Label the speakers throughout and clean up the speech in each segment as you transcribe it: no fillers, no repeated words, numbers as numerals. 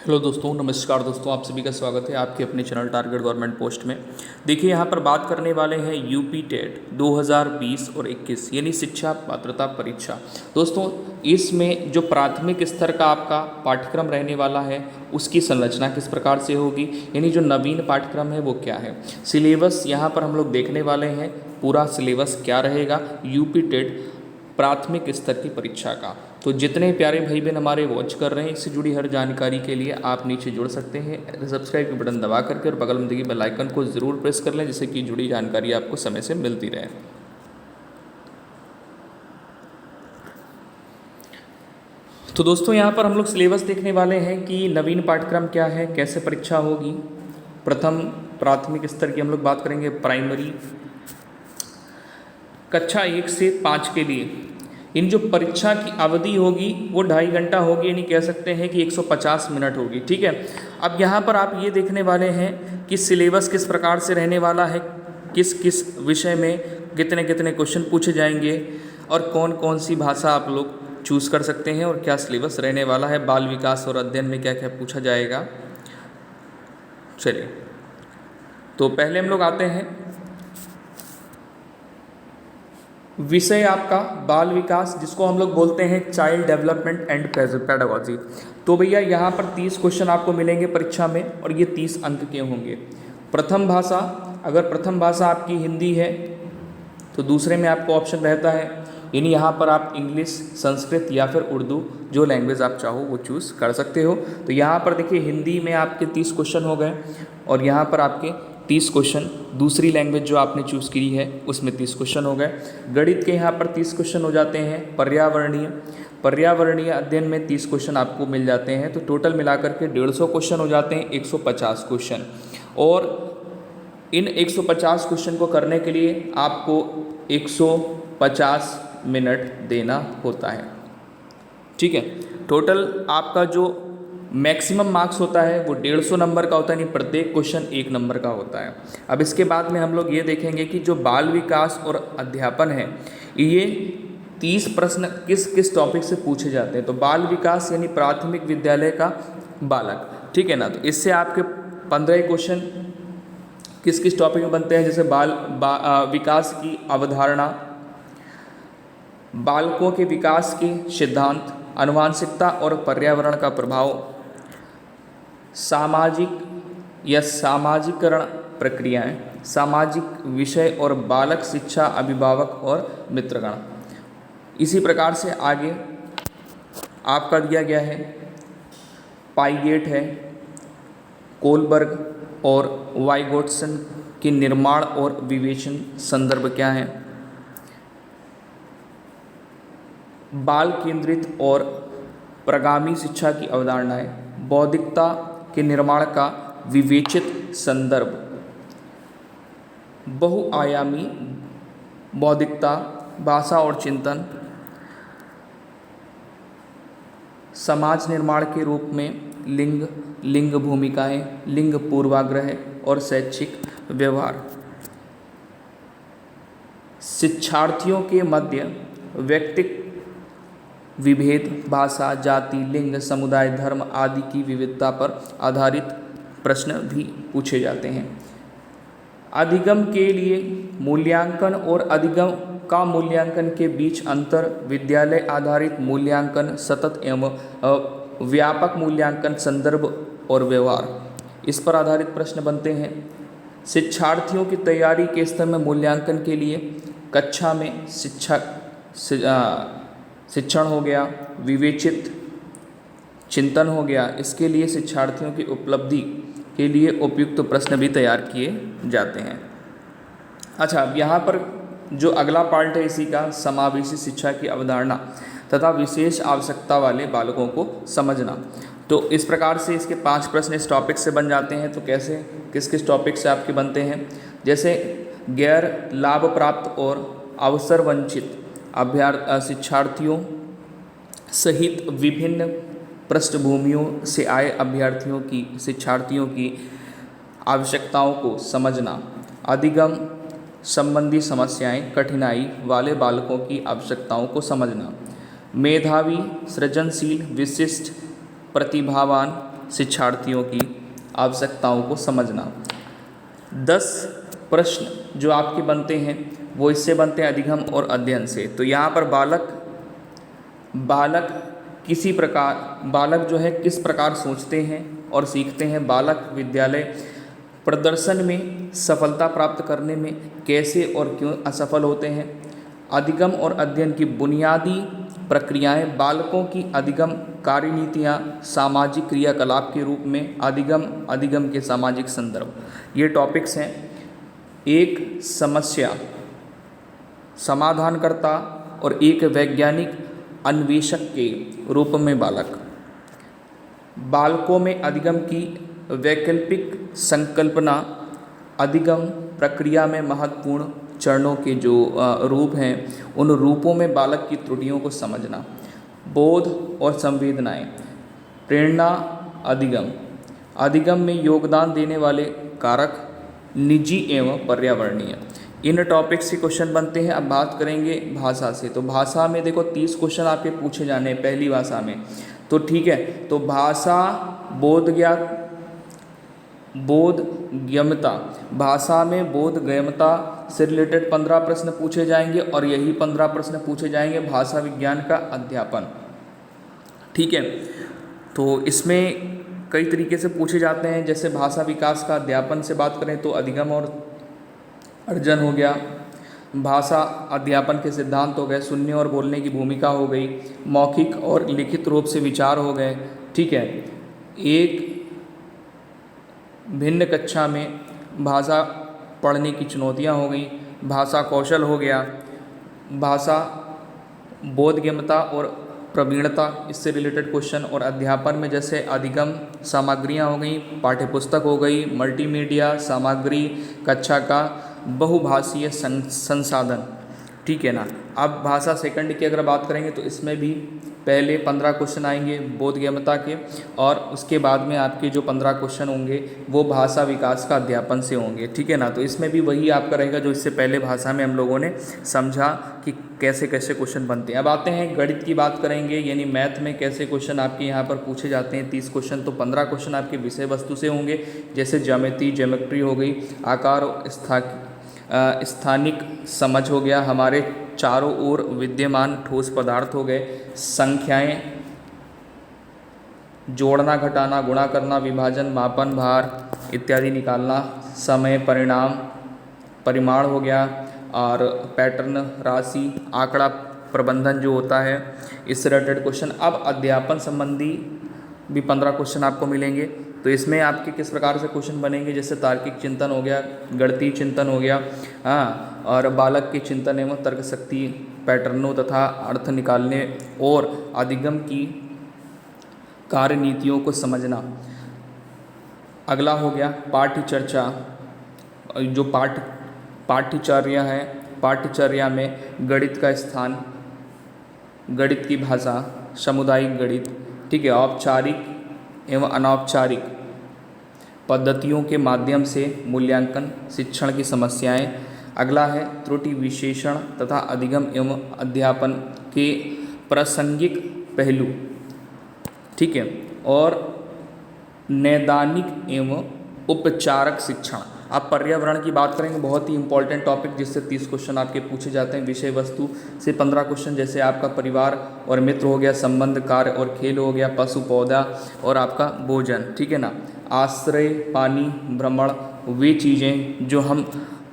Speaker 1: Hello दोस्तों, नमस्कार दोस्तों। आप सभी का स्वागत है आपके अपने चैनल टारगेट गवर्नमेंट पोस्ट में। देखिए, यहाँ पर बात करने वाले हैं यूपी टेट 2020 और 21 यानी शिक्षा पात्रता परीक्षा। दोस्तों, इसमें जो प्राथमिक स्तर का आपका पाठ्यक्रम रहने वाला है उसकी संरचना किस प्रकार से होगी, यानी जो नवीन पाठ्यक्रम है वो क्या है। सिलेबस यहाँ पर हम लोग देखने वाले हैं, पूरा सिलेबस क्या रहेगा यूपी टेट प्राथमिक स्तर की परीक्षा का। तो जितने प्यारे भाई बहन हमारे वॉच कर रहे हैं, इससे जुड़ी हर जानकारी के लिए आप नीचे जुड़ सकते हैं सब्सक्राइब के बटन दबा करके, और बगल में देखिए बेल आइकन को ज़रूर प्रेस कर लें, जिससे कि जुड़ी जानकारी आपको समय से मिलती रहे। तो दोस्तों, यहाँ पर हम लोग सिलेबस देखने वाले हैं कि नवीन पाठ्यक्रम क्या है, कैसे परीक्षा होगी। प्रथम प्राथमिक स्तर की हम लोग बात करेंगे, प्राइमरी कक्षा 1 से 5 के लिए इन जो परीक्षा की अवधि होगी वो 2.5 घंटा होगी, यानी कह सकते हैं कि 150 मिनट होगी। ठीक है। अब यहाँ पर आप ये देखने वाले हैं कि सिलेबस किस प्रकार से रहने वाला है, किस किस विषय में कितने कितने क्वेश्चन पूछे जाएंगे, और कौन कौन सी भाषा आप लोग चूज़ कर सकते हैं, और क्या सिलेबस रहने वाला है, बाल विकास और अध्ययन में क्या क्या पूछा जाएगा। चलिए, तो पहले हम लोग आते हैं विषय आपका बाल विकास, जिसको हम लोग बोलते हैं चाइल्ड डेवलपमेंट एंड पेडागोजी। तो भैया यहाँ पर 30 क्वेश्चन आपको मिलेंगे परीक्षा में, और ये 30 अंक के होंगे। प्रथम भाषा, अगर प्रथम भाषा आपकी हिंदी है तो दूसरे में आपको ऑप्शन रहता है, यानी यहाँ पर आप इंग्लिश, संस्कृत या फिर उर्दू, जो लैंग्वेज आप चाहो वो चूज़ कर सकते हो। तो यहाँ पर देखिए, हिंदी में आपके 30 क्वेश्चन हो गए, और यहाँ पर आपके 30 क्वेश्चन, दूसरी लैंग्वेज जो आपने चूज़ की है उसमें 30 क्वेश्चन हो गए। गणित के यहाँ पर 30 क्वेश्चन हो जाते हैं। पर्यावरणीय अध्ययन में 30 क्वेश्चन आपको मिल जाते हैं। तो टोटल मिलाकर के 150 क्वेश्चन हो जाते हैं, 150 क्वेश्चन। और इन 150 क्वेश्चन को करने के लिए आपको 150 मिनट देना होता है। ठीक है। टोटल आपका जो मैक्सिमम मार्क्स होता है वो 150 नंबर का होता है, यानी प्रत्येक क्वेश्चन 1 नंबर का होता है। अब इसके बाद में हम लोग ये देखेंगे कि जो बाल विकास और अध्यापन है, ये 30 प्रश्न किस किस टॉपिक से पूछे जाते हैं। तो बाल विकास यानी प्राथमिक विद्यालय का बालक, ठीक है ना। तो इससे आपके 15 क्वेश्चन किस किस टॉपिक में बनते हैं, जैसे विकास की अवधारणा, बालकों के विकास के सिद्धांत, आनुवंशिकता और पर्यावरण का प्रभाव, सामाजिक या सामाजिकरण प्रक्रियाएं, सामाजिक विषय और बालक शिक्षा, अभिभावक और मित्रगण। इसी प्रकार से आगे आपका दिया गया है, पाइगेट है, कोलबर्ग और वाइगोट्सन के निर्माण और विवेचन संदर्भ क्या है, बाल केंद्रित और प्रगामी शिक्षा की अवधारणाएं, बौद्धिकता के निर्माण का विवेचित संदर्भ, बहुआयामी बौद्धिकता, भाषा और चिंतन, समाज निर्माण के रूप में लिंग भूमिकाएं, लिंग पूर्वाग्रह और शैक्षिक व्यवहार, शिक्षार्थियों के मध्य व्यक्तिगत विभेद, भाषा, जाति, लिंग, समुदाय, धर्म आदि की विविधता पर आधारित प्रश्न भी पूछे जाते हैं। अधिगम के लिए मूल्यांकन और अधिगम का मूल्यांकन के बीच अंतर, विद्यालय आधारित मूल्यांकन, सतत एवं व्यापक मूल्यांकन, संदर्भ और व्यवहार, इस पर आधारित प्रश्न बनते हैं। शिक्षार्थियों की तैयारी के स्तर में मूल्यांकन के लिए कक्षा में शिक्षण हो गया, विवेचित चिंतन हो गया, इसके लिए शिक्षार्थियों की उपलब्धि के लिए उपयुक्त प्रश्न भी तैयार किए जाते हैं। अच्छा, अब यहाँ पर जो अगला पार्ट है इसी का, समावेशी शिक्षा की अवधारणा तथा विशेष आवश्यकता वाले बालकों को समझना। तो इस प्रकार से इसके 5 प्रश्न इस टॉपिक से बन जाते हैं। तो कैसे, किस किस टॉपिक से आपके बनते हैं, जैसे गैर लाभ प्राप्त और अवसर वंचित शिक्षार्थियों सहित विभिन्न पृष्ठभूमियों से आए शिक्षार्थियों की आवश्यकताओं को समझना, अधिगम संबंधी समस्याएं, कठिनाई वाले बालकों की आवश्यकताओं को समझना, मेधावी, सृजनशील, विशिष्ट, प्रतिभावान शिक्षार्थियों की आवश्यकताओं को समझना। 10 प्रश्न जो आपके बनते हैं वो इससे बनते हैं अधिगम और अध्ययन से। तो यहाँ पर बालक जो है किस प्रकार सोचते हैं और सीखते हैं, बालक विद्यालय प्रदर्शन में सफलता प्राप्त करने में कैसे और क्यों असफल होते हैं, अधिगम और अध्ययन की बुनियादी प्रक्रियाएं, बालकों की अधिगम कार्यनीतियाँ, सामाजिक क्रियाकलाप के रूप में अधिगम के सामाजिक संदर्भ, ये टॉपिक्स हैं। एक समस्या समाधानकर्ता और एक वैज्ञानिक अन्वेषक के रूप में बालकों में अधिगम की वैकल्पिक संकल्पना, अधिगम प्रक्रिया में महत्वपूर्ण चरणों के जो रूप हैं उन रूपों में बालक की त्रुटियों को समझना, बोध और संवेदनाएं, प्रेरणा, अधिगम में योगदान देने वाले कारक, निजी एवं पर्यावरणीय, इन टॉपिक्स से क्वेश्चन बनते हैं। अब बात करेंगे भाषा से। तो भाषा में देखो 30 क्वेश्चन आपके पूछे जाने हैं पहली भाषा में, तो ठीक है। तो भाषा बोधगम्यता, भाषा में बोधगम्यता से रिलेटेड 15 प्रश्न पूछे जाएंगे और यही 15 प्रश्न पूछे जाएंगे भाषा विज्ञान का अध्यापन, ठीक है। तो इसमें कई तरीके से पूछे जाते हैं, जैसे भाषा विकास का अध्यापन से बात करें तो अधिगम और अर्जन हो गया, भाषा अध्यापन के सिद्धांत हो गए, सुनने और बोलने की भूमिका हो गई, मौखिक और लिखित रूप से विचार हो गए, ठीक है। एक भिन्न कक्षा में भाषा पढ़ने की चुनौतियां हो गई, भाषा कौशल हो गया, भाषा बोधगम्यता और प्रवीणता इससे रिलेटेड क्वेश्चन, और अध्यापन में जैसे अधिगम सामग्रियां हो गई, पाठ्यपुस्तक हो गई, मल्टीमीडिया सामग्री, कक्षा का बहुभाषीय संसाधन, ठीक है ना। अब भाषा सेकंड की अगर बात करेंगे तो इसमें भी पहले 15 क्वेश्चन आएंगे बोधगम्यता के, और उसके बाद में आपके जो 15 क्वेश्चन होंगे वो भाषा विकास का अध्यापन से होंगे, ठीक है ना। तो इसमें भी वही आपका रहेगा जो इससे पहले भाषा में हम लोगों ने समझा कि कैसे कैसे क्वेश्चन बनते हैं। अब आते हैं गणित की बात करेंगे, यानी मैथ में कैसे क्वेश्चन आपके यहाँ पर पूछे जाते हैं। 30 क्वेश्चन, तो 15 क्वेश्चन आपके विषय वस्तु से होंगे, जैसे ज्योमेट्री हो गई, आकार स्थानिक समझ हो गया, हमारे चारों ओर विद्यमान ठोस पदार्थ हो गए, संख्याएं, जोड़ना, घटाना, गुणा करना, विभाजन, मापन, भार इत्यादि निकालना, समय, परिमाण हो गया, और पैटर्न, राशि, आंकड़ा प्रबंधन जो होता है, इससे रिलेटेड क्वेश्चन। अब अध्यापन संबंधी भी 15 क्वेश्चन आपको मिलेंगे। तो इसमें आपके किस प्रकार से क्वेश्चन बनेंगे, जैसे तार्किक चिंतन हो गया, गणितीय चिंतन हो गया, हाँ, और बालक के चिंतन एवं तर्क शक्ति, पैटर्नों तथा अर्थ निकालने, और अधिगम की कार्यनीतियों को समझना। अगला हो गया पाठ्य चर्चा, जो पाठ्यचर्या है, पाठ्यचर्या में गणित का स्थान, गणित की भाषा, सामुदायिक गणित, ठीक है, औपचारिक एवं अनौपचारिक पद्धतियों के माध्यम से मूल्यांकन, शिक्षण की समस्याएं। अगला है त्रुटि विशेषण तथा अधिगम एवं अध्यापन के प्रासंगिक पहलू, ठीक है, और नैदानिक एवं उपचारक शिक्षण। आप पर्यावरण की बात करेंगे, बहुत ही इंपॉर्टेंट टॉपिक, जिससे 30 क्वेश्चन आपके पूछे जाते हैं। विषय वस्तु से 15 क्वेश्चन, जैसे आपका परिवार और मित्र हो गया, संबंध, कार्य और खेल हो गया, पशु पौधा और आपका भोजन, ठीक है ना, आश्रय, पानी, भ्रमण, वे चीज़ें जो हम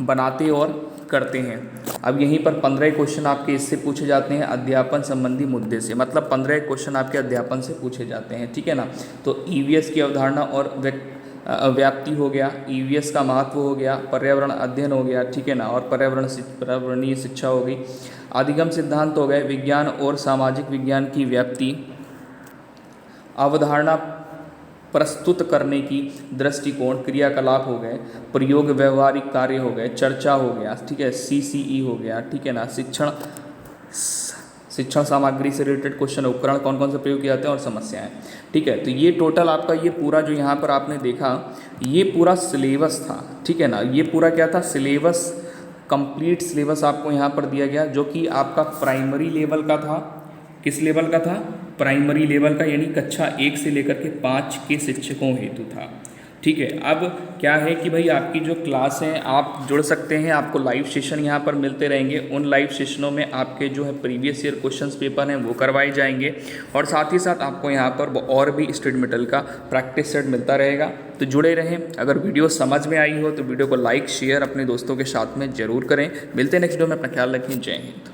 Speaker 1: बनाते और करते हैं। अब यहीं पर 15 क्वेश्चन आपके इससे पूछे जाते हैं अध्यापन संबंधी मुद्दे से, मतलब 15 क्वेश्चन आपके अध्यापन से पूछे जाते हैं, ठीक है ना। तो ईवीएस की अवधारणा और व्याप्ति हो गया, ईवीएस का महत्व हो गया, पर्यावरण अध्ययन हो गया, ठीक है ना, और पर्यावरणीय शिक्षा हो गई, अधिगम सिद्धांत हो गए, विज्ञान और सामाजिक विज्ञान की व्याप्ति, अवधारणा प्रस्तुत करने की दृष्टिकोण, क्रियाकलाप हो गए, प्रयोग व्यवहारिक कार्य हो गए, चर्चा हो गया, ठीक है, सीसीई हो गया, ठीक है ना, शिक्षण सामग्री से रिलेटेड क्वेश्चन, उपकरण कौन कौन से प्रयोग किए जाते हैं और समस्याएं, ठीक है। तो ये टोटल आपका ये पूरा जो यहाँ पर आपने देखा, ये पूरा सिलेबस था, ठीक है ना। ये पूरा क्या था, सिलेबस, कंप्लीट सिलेबस आपको यहाँ पर दिया गया, जो कि आपका प्राइमरी लेवल का था। किस लेवल का था, प्राइमरी लेवल का यानी कक्षा 1 से लेकर के 5 के शिक्षकों हेतु था। ठीक है, अब क्या है कि भाई आपकी जो क्लास है आप जुड़ सकते हैं, आपको लाइव सेशन यहाँ पर मिलते रहेंगे। उन लाइव सेशनों में आपके जो है प्रीवियस ईयर क्वेश्चंस पेपर हैं वो करवाए जाएंगे और साथ ही साथ आपको यहाँ पर और भी स्टडी मटेरियल का प्रैक्टिस सेट मिलता रहेगा। तो जुड़े रहें। अगर वीडियो समझ में आई हो तो वीडियो को लाइक शेयर अपने दोस्तों के साथ में ज़रूर करें। मिलते हैं नेक्स्ट वीडियो में, अपना ख्याल रखें। जय हिंद।